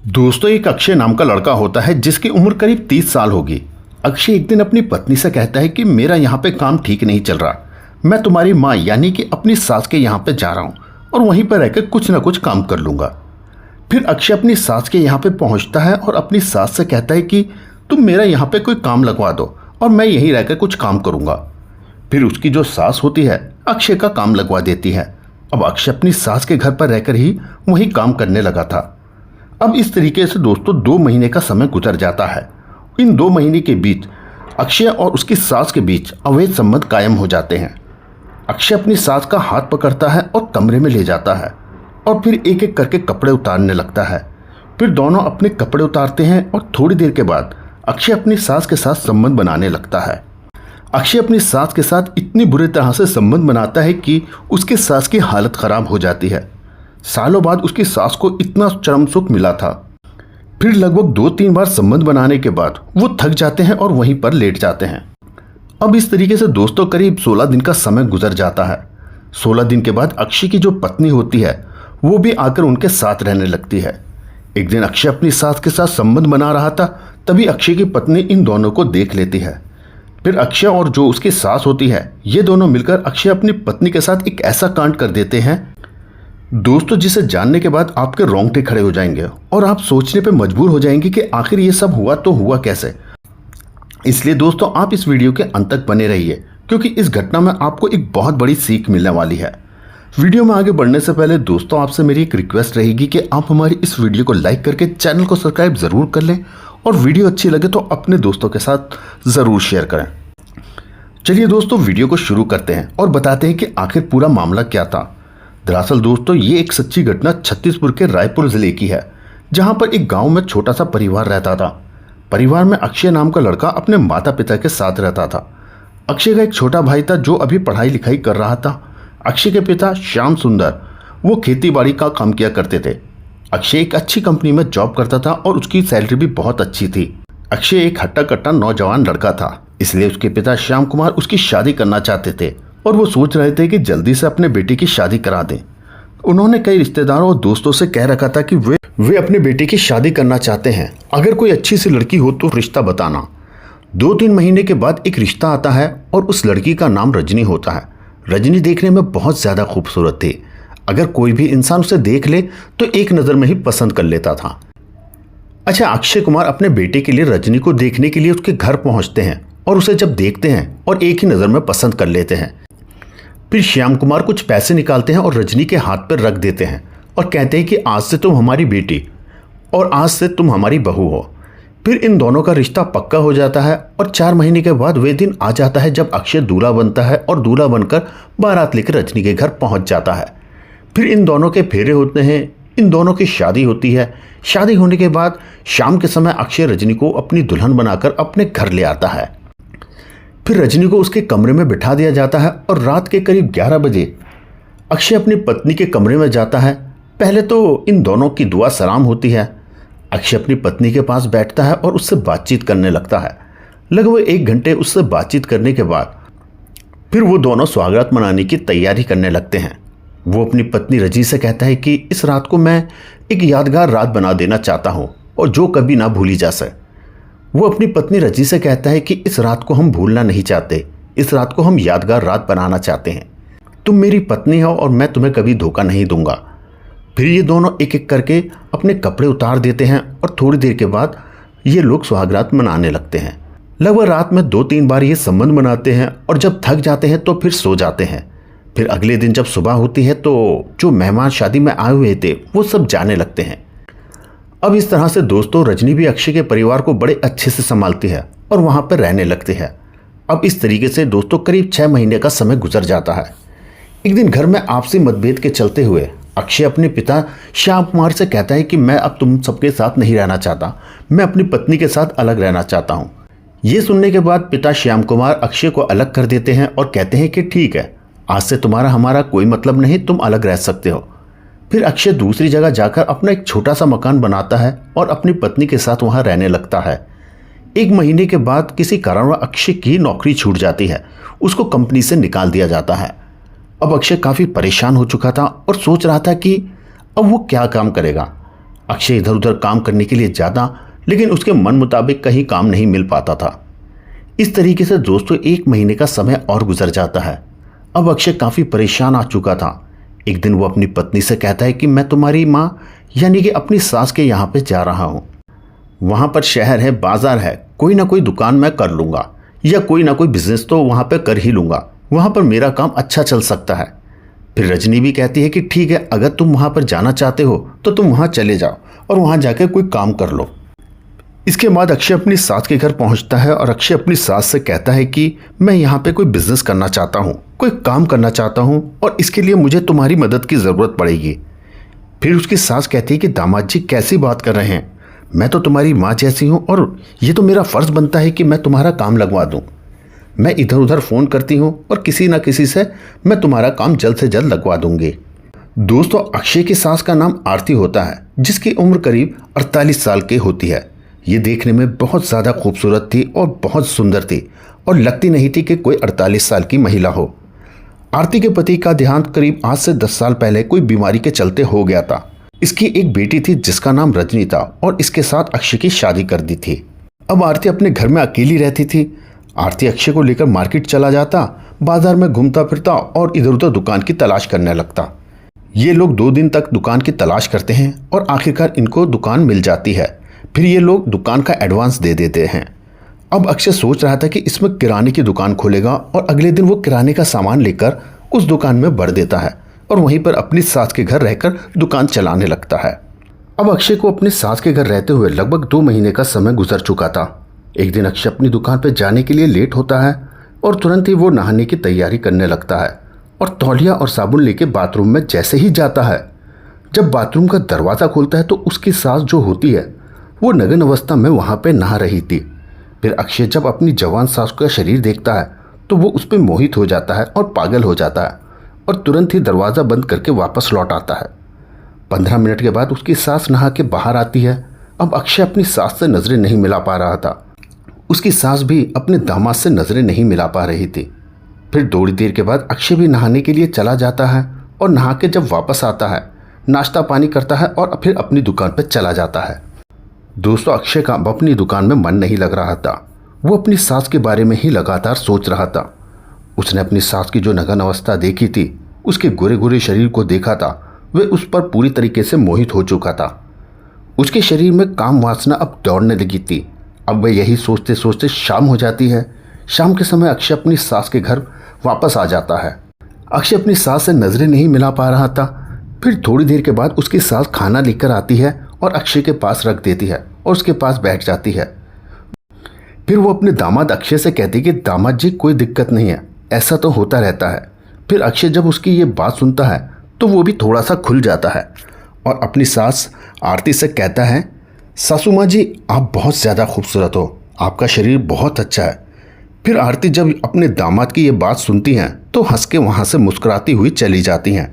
दोस्तों, एक अक्षय नाम का लड़का होता है जिसकी उम्र करीब 30 साल होगी। अक्षय एक दिन अपनी पत्नी से कहता है कि मेरा यहाँ पे काम ठीक नहीं चल रहा। मैं तुम्हारी माँ यानी कि अपनी सास के यहाँ पे जा रहा हूँ और वहीं पर रहकर कुछ ना कुछ काम कर लूँगा। फिर अक्षय अपनी सास के यहाँ पे पहुँचता है और अपनी सास से कहता है कि तुम मेरा यहाँ पे कोई काम लगवा दो और मैं यहीं रहकर कुछ काम करूँगा। फिर उसकी जो सास होती है अक्षय का काम लगवा देती है। अब अक्षय अपनी सास के घर पर रहकर ही वही काम करने लगा था। अब इस तरीके से दोस्तों 2 महीने का समय गुजर जाता है। इन 2 महीने के बीच अक्षय और उसकी सास के बीच अवैध संबंध कायम हो जाते हैं। अक्षय अपनी सास का हाथ पकड़ता है और कमरे में ले जाता है और फिर एक एक करके कपड़े उतारने लगता है। फिर दोनों अपने कपड़े उतारते हैं और थोड़ी देर के बाद अक्षय अपनी सास के साथ संबंध बनाने लगता है। अक्षय अपनी सास के साथ इतनी बुरी तरह से संबंध बनाता है कि उसकी सास की हालत खराब हो जाती है। सालों बाद उसकी सास को इतना चरम सुख मिला था। फिर लगभग 2-3 बार संबंध बनाने के बाद वो थक जाते हैं और वहीं पर लेट जाते हैं। अब इस तरीके से दोस्तों करीब 16 दिन का समय गुजर जाता है। 16 दिन के बाद अक्षय की जो पत्नी होती है वो भी आकर उनके साथ रहने लगती है। एक दिन अक्षय अपनी सास के साथ संबंध बना रहा था, तभी अक्षय की पत्नी इन दोनों को देख लेती है। फिर अक्षय और जो उसकी सास होती है ये दोनों मिलकर अक्षय अपनी पत्नी के साथ एक ऐसा कांड कर देते हैं दोस्तों जिसे जानने के बाद आपके रोंगटे खड़े हो जाएंगे और आप सोचने पे मजबूर हो जाएंगे कि आखिर ये सब हुआ तो हुआ कैसे। इसलिए दोस्तों आप इस वीडियो के अंत तक बने रहिए क्योंकि इस घटना में आपको एक बहुत बड़ी सीख मिलने वाली है। वीडियो में आगे बढ़ने से पहले दोस्तों आपसे मेरी एक रिक्वेस्ट रहेगी कि आप हमारी इस वीडियो को लाइक करके चैनल को सब्सक्राइब ज़रूर कर लें और वीडियो अच्छी लगे तो अपने दोस्तों के साथ ज़रूर शेयर करें। चलिए दोस्तों वीडियो को शुरू करते हैं और बताते हैं कि आखिर पूरा मामला क्या था। दरअसल दोस्तों ये एक सच्ची घटना छत्तीसगढ़ के रायपुर जिले की है, जहां पर एक गांव में छोटा सा परिवार रहता था। परिवार में अक्षय नाम का लड़का अपने माता पिता के साथ रहता था। अक्षय का एक छोटा भाई था जो अभी पढ़ाई लिखाई कर रहा था। अक्षय के पिता श्याम सुंदर वो खेती बाड़ी का काम किया करते थे। अक्षय एक अच्छी कंपनी में जॉब करता था और उसकी सैलरी भी बहुत अच्छी थी। अक्षय एक हट्टा कट्टा नौजवान लड़का था, इसलिए उसके पिता श्याम कुमार उसकी शादी करना चाहते थे और वो सोच रहे थे कि जल्दी से अपने बेटे की शादी करा दें। उन्होंने कई रिश्तेदारों और दोस्तों से कह रखा था कि वे अपने बेटे की शादी करना चाहते हैं, अगर कोई अच्छी सी लड़की हो तो रिश्ता बताना। 2-3 महीने के बाद एक रिश्ता आता है और उस लड़की का नाम रजनी होता है। रजनी देखने में बहुत ज़्यादा खूबसूरत थी। अगर कोई भी इंसान उसे देख ले तो एक नज़र में ही पसंद कर लेता था। अच्छा, अक्षय कुमार अपने बेटे के लिए रजनी को देखने के लिए उसके घर पहुंचते हैं और उसे जब देखते हैं और एक ही नज़र में पसंद कर लेते हैं। फिर श्याम कुमार कुछ पैसे निकालते हैं और रजनी के हाथ पर रख देते हैं और कहते हैं कि आज से तुम हमारी बेटी और आज से तुम हमारी बहू हो। फिर इन दोनों का रिश्ता पक्का हो जाता है और 4 महीने के बाद वे दिन आ जाता है जब अक्षय दूल्हा बनता है और दूल्हा बनकर बारात लेकर रजनी के घर पहुंच जाता है। फिर इन दोनों के फेरे होते हैं, इन दोनों की शादी होती है। शादी होने के बाद शाम के समय अक्षय रजनी को अपनी दुल्हन बनाकर अपने घर ले आता है। फिर रजनी को उसके कमरे में बिठा दिया जाता है और रात के करीब 11 बजे अक्षय अपनी पत्नी के कमरे में जाता है। पहले तो इन दोनों की दुआ सलाम होती है। अक्षय अपनी पत्नी के पास बैठता है और उससे बातचीत करने लगता है। लगभग 1 घंटे उससे बातचीत करने के बाद फिर वो दोनों स्वागत मनाने की तैयारी करने लगते हैं। वो अपनी पत्नी रजनी से कहता है कि इस रात को मैं एक यादगार रात बना देना चाहता हूँ और जो कभी ना भूली जा सके। वो अपनी पत्नी रजनी से कहता है कि इस रात को हम भूलना नहीं चाहते, इस रात को हम यादगार रात बनाना चाहते हैं। तुम मेरी पत्नी हो और मैं तुम्हें कभी धोखा नहीं दूंगा। फिर ये दोनों एक एक करके अपने कपड़े उतार देते हैं और थोड़ी देर के बाद ये लोग सुहागरात मनाने लगते हैं। लगभग रात में 2-3 बार ये संबंध बनाते हैं और जब थक जाते हैं तो फिर सो जाते हैं। फिर अगले दिन जब सुबह होती है तो जो मेहमान शादी में आए हुए थे वो सब जाने लगते हैं। अब इस तरह से दोस्तों रजनी भी अक्षय के परिवार को बड़े अच्छे से संभालती है और वहाँ पर रहने लगती है। अब इस तरीके से दोस्तों करीब 6 महीने का समय गुजर जाता है। एक दिन घर में आपसी मतभेद के चलते हुए अक्षय अपने पिता श्याम कुमार से कहता है कि मैं अब तुम सबके साथ नहीं रहना चाहता, मैं अपनी पत्नी के साथ अलग रहना चाहता हूँ। ये सुनने के बाद पिता श्याम कुमार अक्षय को अलग कर देते हैं और कहते हैं कि ठीक है, आज से तुम्हारा हमारा कोई मतलब नहीं, तुम अलग रह सकते हो। फिर अक्षय दूसरी जगह जाकर अपना एक छोटा सा मकान बनाता है और अपनी पत्नी के साथ वहां रहने लगता है। 1 महीने के बाद किसी कारणवश अक्षय की नौकरी छूट जाती है, उसको कंपनी से निकाल दिया जाता है। अब अक्षय काफ़ी परेशान हो चुका था और सोच रहा था कि अब वो क्या काम करेगा। अक्षय इधर उधर काम करने के लिए जाता, लेकिन उसके मन मुताबिक कहीं काम नहीं मिल पाता था। इस तरीके से दोस्तों 1 महीने का समय और गुजर जाता है। अब अक्षय काफ़ी परेशान आ चुका था। एक दिन वो अपनी पत्नी से कहता है कि मैं तुम्हारी माँ यानी कि अपनी सास के यहाँ पे जा रहा हूँ। वहाँ पर शहर है, बाजार है, कोई ना कोई दुकान मैं कर लूँगा या कोई ना कोई बिजनेस तो वहाँ पे कर ही लूँगा, वहाँ पर मेरा काम अच्छा चल सकता है। फिर रजनी भी कहती है कि ठीक है, अगर तुम वहाँ पर जाना चाहते हो तो तुम वहाँ चले जाओ और वहाँ जाकर कोई काम कर लो। इसके बाद अक्षय अपनी सास के घर पहुँचता है और अक्षय अपनी सास से कहता है कि मैं यहाँ पे कोई बिजनेस करना चाहता हूँ, कोई काम करना चाहता हूँ और इसके लिए मुझे तुम्हारी मदद की ज़रूरत पड़ेगी। फिर उसकी सास कहती है कि दामाद जी कैसी बात कर रहे हैं, मैं तो तुम्हारी माँ जैसी हूँ और ये तो मेरा फ़र्ज़ बनता है कि मैं तुम्हारा काम लगवा दूँ। मैं इधर उधर फ़ोन करती हूँ और किसी ना किसी से मैं तुम्हारा काम जल्द से जल्द लगवा दूंगी। दोस्तों अक्षय की सास का नाम आरती होता है, जिसकी उम्र करीब 48 साल की होती है। ये देखने में बहुत ज़्यादा खूबसूरत थी और बहुत सुंदर थी और लगती नहीं थी कि कोई 48 साल की महिला हो। आरती के पति का देहांत करीब आज से 10 साल पहले कोई बीमारी के चलते हो गया था। इसकी एक बेटी थी जिसका नाम रजनी था और इसके साथ अक्षय की शादी कर दी थी। अब आरती अपने घर में अकेली रहती थी। आरती अक्षय को लेकर मार्केट चला जाता, बाजार में घूमता फिरता और इधर उधर दुकान की तलाश करने लगता। ये लोग 2 दिन तक दुकान की तलाश करते हैं और आखिरकार इनको दुकान मिल जाती है। फिर ये लोग दुकान का एडवांस दे देते हैं। अब अक्षय सोच रहा था कि इसमें किराने की दुकान खोलेगा और अगले दिन वो किराने का सामान लेकर उस दुकान में भर देता है और वहीं पर अपनी सास के घर रहकर दुकान चलाने लगता है। अब अक्षय को अपनी सास के घर रहते हुए लगभग 2 महीने का समय गुजर चुका था। एक दिन अक्षय अपनी दुकान पर जाने के लिए लेट होता है और तुरंत ही वो नहाने की तैयारी करने लगता है और तौलिया और साबुन लेके बाथरूम में जैसे ही जाता है, जब बाथरूम का दरवाज़ा खोलता है तो उसकी सास जो होती है वो नग्न अवस्था में वहाँ पे नहा रही थी। फिर अक्षय जब अपनी जवान सास का शरीर देखता है तो वो उस पर मोहित हो जाता है और पागल हो जाता है और तुरंत ही दरवाज़ा बंद करके वापस लौट आता है। 15 मिनट के बाद उसकी सास नहा के बाहर आती है। अब अक्षय अपनी सास से नज़रें नहीं मिला पा रहा था, उसकी सास भी अपने दामाद से नज़रें नहीं मिला पा रही थी। फिर थोड़ी देर के बाद अक्षय भी नहाने के लिए चला जाता है और नहा के जब वापस आता है, नाश्ता पानी करता है और फिर अपनी दुकान पर चला जाता है। दोस्तों अक्षय का अब अपनी दुकान में मन नहीं लग रहा था। वो अपनी सास के बारे में ही लगातार सोच रहा था। उसने अपनी सास की जो नग्न अवस्था देखी थी, उसके गोरे गोरे शरीर को देखा था, वह उस पर पूरी तरीके से मोहित हो चुका था। उसके शरीर में काम वासना अब दौड़ने लगी थी। अब वह यही सोचते सोचते शाम हो जाती है। शाम के समय अक्षय अपनी सास के घर वापस आ जाता है। अक्षय अपनी सास से नज़रें नहीं मिला पा रहा था। फिर थोड़ी देर के बाद उसकी सास खाना लेकर आती है और अक्षय के पास रख देती है और उसके पास बैठ जाती है। फिर वो अपने दामाद अक्षय से कहती कि दामाद जी कोई दिक्कत नहीं है, ऐसा तो होता रहता है। फिर अक्षय जब उसकी ये बात सुनता है तो वो भी थोड़ा सा खुल जाता है और अपनी सास आरती से कहता है, सासू माँ जी आप बहुत ज़्यादा खूबसूरत हो, आपका शरीर बहुत अच्छा है। फिर आरती जब अपने दामाद की ये बात सुनती हैं तो हंस के वहाँ से मुस्कुराती हुई चली जाती हैं।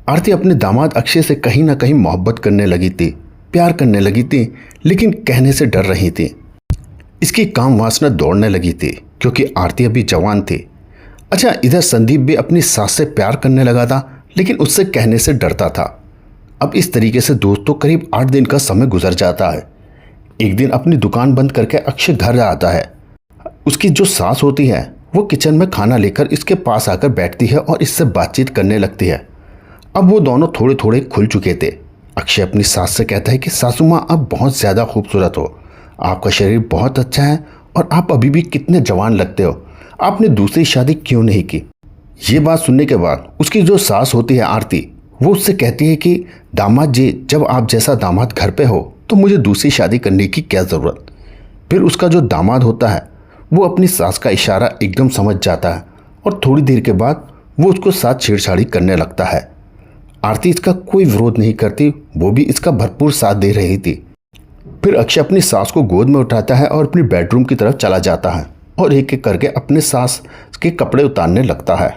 आरती अपने दामाद अक्षय से कहीं ना कहीं मोहब्बत करने लगी थी, प्यार करने लगी थी, लेकिन कहने से डर रही थी। इसकी काम वासना दौड़ने लगी थी क्योंकि आरती अभी जवान थी। अच्छा, इधर संदीप भी अपनी सास से प्यार करने लगा था, लेकिन उससे कहने से डरता था। अब इस तरीके से दोस्तों करीब 8 दिन का समय गुजर जाता है। एक दिन अपनी दुकान बंद करके अक्षय घर आता है। उसकी जो सास होती है वो किचन में खाना लेकर इसके पास आकर बैठती है और इससे बातचीत करने लगती है। अब वो दोनों थोड़े थोड़े खुल चुके थे। अक्षय अपनी सास से कहता है कि सासू माँ आप बहुत ज़्यादा खूबसूरत हो, आपका शरीर बहुत अच्छा है और आप अभी भी कितने जवान लगते हो, आपने दूसरी शादी क्यों नहीं की। ये बात सुनने के बाद उसकी जो सास होती है आरती, वो उससे कहती है कि दामाद जी जब आप जैसा दामाद घर पे हो तो मुझे दूसरी शादी करने की क्या ज़रूरत। फिर उसका जो दामाद होता है वो अपनी सास का इशारा एकदम समझ जाता है और थोड़ी देर के बाद वो उसको साथ छेड़छाड़ी करने लगता है। आरती इसका कोई विरोध नहीं करती, वो भी इसका भरपूर साथ दे रही थी। फिर अक्षय अपनी सास को गोद में उठाता है और अपनी बेडरूम की तरफ चला जाता है और एक एक करके अपने सास के कपड़े उतारने लगता है।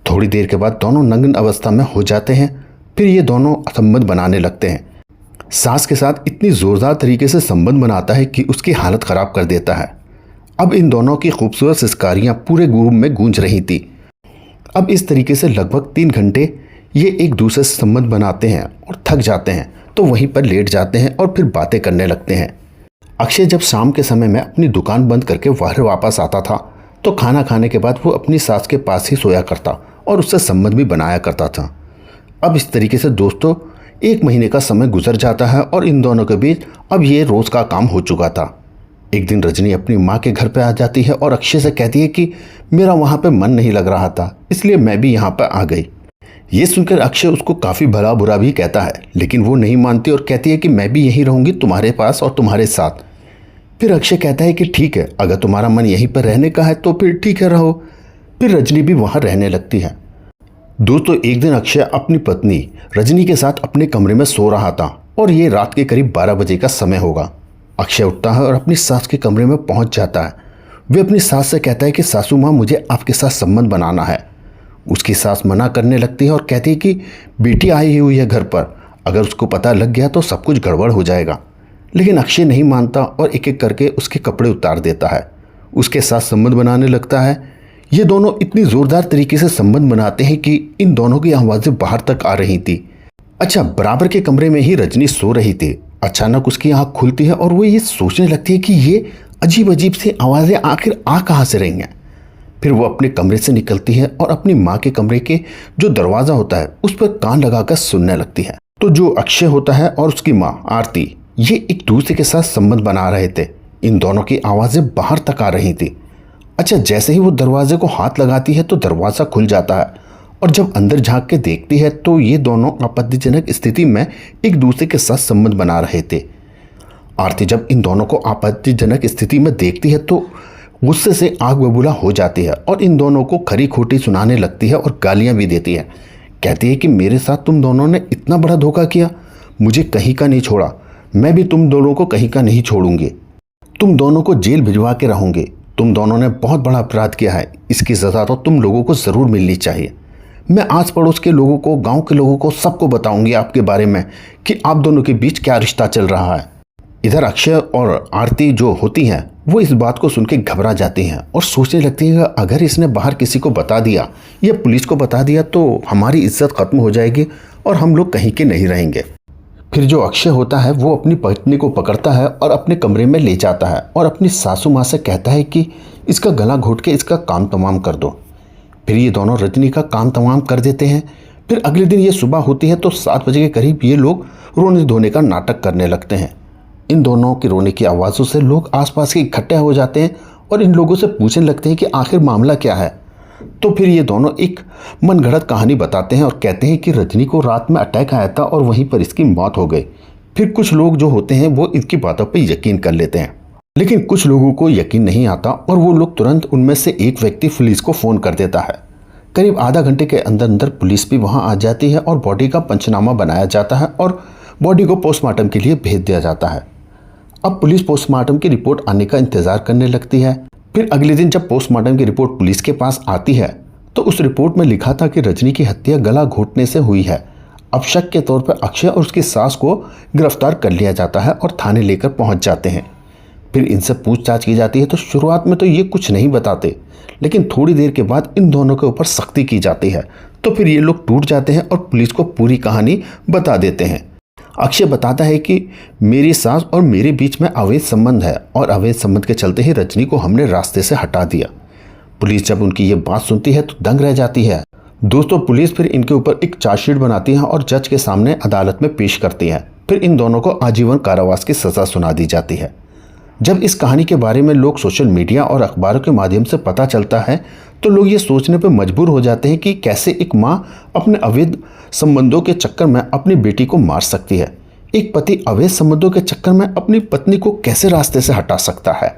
थोड़ी देर के बाद दोनों नग्न अवस्था में हो जाते हैं। फिर ये दोनों संबंध बनाने लगते हैं। सास के साथ इतनी ज़ोरदार तरीके से संबंध बनाता है कि उसकी हालत ख़राब कर देता है। अब इन दोनों की खूबसूरत सिस्कारियाँ पूरे रूम में गूंज रही थी। अब इस तरीके से लगभग 3 घंटे ये एक दूसरे से संबंध बनाते हैं और थक जाते हैं। तो वहीं पर लेट जाते हैं और फिर बातें करने लगते हैं। अक्षय जब शाम के समय में अपनी दुकान बंद करके बाहर वापस आता था तो खाना खाने के बाद वो अपनी सास के पास ही सोया करता और उससे संबंध भी बनाया करता था। अब इस तरीके से दोस्तों 1 महीने का समय गुजर जाता है और इन दोनों के बीच अब ये रोज़ का काम हो चुका था। एक दिन रजनी अपनी माँ के घर पर आ जाती है और अक्षय से कहती है कि मेरा वहाँ पे मन नहीं लग रहा था, इसलिए मैं भी यहाँ पर आ गई। ये सुनकर अक्षय उसको काफ़ी भला बुरा भी कहता है, लेकिन वो नहीं मानती और कहती है कि मैं भी यहीं रहूँगी तुम्हारे पास और तुम्हारे साथ। फिर अक्षय कहता है कि ठीक है, अगर तुम्हारा मन यहीं पर रहने का है तो फिर ठीक है, रहो। फिर रजनी भी वहाँ रहने लगती है। दोस्तों एक दिन अक्षय अपनी पत्नी रजनी के साथ अपने कमरे में सो रहा था और ये रात के करीब 12 बजे का समय होगा। अक्षय उठता है और अपनी सास के कमरे में पहुंच जाता है। वे अपनी सास से कहता है कि सासू माँ मुझे आपके साथ संबंध बनाना है। उसकी सास मना करने लगती है और कहती है कि बेटी आई हुई है घर पर, अगर उसको पता लग गया तो सब कुछ गड़बड़ हो जाएगा। लेकिन अक्षय नहीं मानता और एक एक करके उसके कपड़े उतार देता है, उसके साथ संबंध बनाने लगता है। ये दोनों इतनी ज़ोरदार तरीके से संबंध बनाते हैं कि इन दोनों की आवाज़ें बाहर तक आ रही थी। अच्छा, बराबर के कमरे में ही रजनी सो रही थी। अचानक उसकी आँख खुलती है और वो ये सोचने लगती है कि ये अजीब अजीब सी आवाज़ें आखिर आ कहाँ से रही हैं। फिर वो अपने कमरे से निकलती है और अपनी माँ के कमरे के जो दरवाज़ा होता है उस पर कान लगाकर सुनने लगती है। तो जो अक्षय होता है और उसकी माँ आरती, ये एक दूसरे के साथ संबंध बना रहे थे। इन दोनों की आवाज़ें बाहर तक आ रही थी। अच्छा, जैसे ही वो दरवाजे को हाथ लगाती है तो दरवाज़ा खुल जाता है और जब अंदर झांक के देखती है तो ये दोनों आपत्तिजनक स्थिति में एक दूसरे के साथ संबंध बना रहे थे। आरती जब इन दोनों को आपत्तिजनक स्थिति में देखती है तो गुस्से से आग बबूला हो जाती है और इन दोनों को खरी खोटी सुनाने लगती है और गालियां भी देती है। कहती है कि मेरे साथ तुम दोनों ने इतना बड़ा धोखा किया, मुझे कहीं का नहीं छोड़ा, मैं भी तुम दोनों को कहीं का नहीं छोड़ूंगी, तुम दोनों को जेल भिजवा के रहूंगी। तुम दोनों ने बहुत बड़ा अपराध किया है, इसकी सज़ा तो तुम लोगों को ज़रूर मिलनी चाहिए। मैं आस पड़ोस के लोगों को, गांव के लोगों को, सबको बताऊंगी आपके बारे में कि आप दोनों के बीच क्या रिश्ता चल रहा है। इधर अक्षय और आरती जो होती हैं वो इस बात को सुन के घबरा जाती हैं और सोचने लगती हैं कि अगर इसने बाहर किसी को बता दिया या पुलिस को बता दिया तो हमारी इज्जत ख़त्म हो जाएगी और हम लोग कहीं के नहीं रहेंगे। फिर जो अक्षय होता है वो अपनी पत्नी को पकड़ता है और अपने कमरे में ले जाता है और अपनी सासू माँ से कहता है कि इसका गला घोट के इसका काम तमाम कर दो। फिर ये दोनों रजनी का काम तमाम कर देते हैं। फिर अगले दिन ये सुबह होती है तो 7 बजे के करीब ये लोग रोने धोने का नाटक करने लगते हैं। इन दोनों की रोने की आवाज़ों से लोग आसपास के इकट्ठे हो जाते हैं और इन लोगों से पूछने लगते हैं कि आखिर मामला क्या है। तो फिर ये दोनों एक मनगढ़ंत कहानी बताते हैं और कहते हैं कि रजनी को रात में अटैक आया था और वहीं पर इसकी मौत हो गई। फिर कुछ लोग जो होते हैं वो इसकी बातों पर यकीन कर लेते हैं, लेकिन कुछ लोगों को यकीन नहीं आता और वो लोग तुरंत उनमें से एक व्यक्ति पुलिस को फ़ोन कर देता है। करीब आधा घंटे के अंदर अंदर पुलिस भी वहाँ आ जाती है और बॉडी का पंचनामा बनाया जाता है और बॉडी को पोस्टमार्टम के लिए भेज दिया जाता है। अब पुलिस पोस्टमार्टम की रिपोर्ट आने का इंतज़ार करने लगती है। फिर अगले दिन जब पोस्टमार्टम की रिपोर्ट पुलिस के पास आती है तो उस रिपोर्ट में लिखा था कि रजनी की हत्या गला घोटने से हुई है। अब शक के तौर पर अक्षय और उसकी सास को गिरफ्तार कर लिया जाता है और थाने लेकर पहुंच जाते हैं। फिर इनसे पूछताछ की जाती है तो शुरुआत में तो ये कुछ नहीं बताते, लेकिन थोड़ी देर के बाद इन दोनों के ऊपर सख्ती की जाती है तो फिर ये लोग टूट जाते हैं और पुलिस को पूरी कहानी बता देते हैं। अक्षय बताता है कि मेरी सास और मेरे बीच में अवैध संबंध है और अवैध संबंध के चलते ही रजनी को हमने रास्ते से हटा दिया। पुलिस जब उनकी ये बात सुनती है तो दंग रह जाती है। दोस्तों पुलिस फिर इनके ऊपर एक चार्जशीट बनाती है और जज के सामने अदालत में पेश करती है। फिर इन दोनों को आजीवन कारावास की सज़ा सुना दी जाती है। जब इस कहानी के बारे में लोग सोशल मीडिया और अखबारों के माध्यम से पता चलता है तो लोग ये सोचने पर मजबूर हो जाते हैं कि कैसे एक माँ अपने अवैध संबंधों के चक्कर में अपनी बेटी को मार सकती है। एक पति अवैध संबंधों के चक्कर में अपनी पत्नी को कैसे रास्ते से हटा सकता है।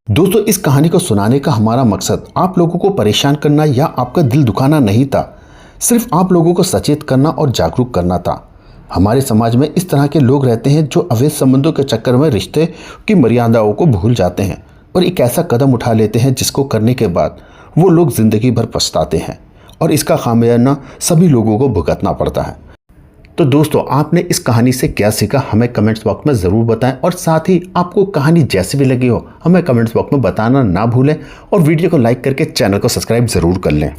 दोस्तों इस कहानी को सुनाने का हमारा मकसद आप लोगों को परेशान करना या आपका दिल दुखाना नहीं था, सिर्फ आप लोगों को सचेत करना और जागरूक करना था। हमारे समाज में इस तरह के लोग रहते हैं जो अवैध संबंधों के चक्कर में रिश्ते की मर्यादाओं को भूल जाते हैं और एक ऐसा कदम उठा लेते हैं जिसको करने के बाद वो लोग ज़िंदगी भर पछताते हैं और इसका खामियाजा सभी लोगों को भुगतना पड़ता है। तो दोस्तों आपने इस कहानी से क्या सीखा हमें कमेंट्स बॉक्स में ज़रूर बताएं और साथ ही आपको कहानी जैसी भी लगी हो हमें कमेंट्स बॉक्स में बताना ना भूलें और वीडियो को लाइक करके चैनल को सब्सक्राइब ज़रूर कर लें।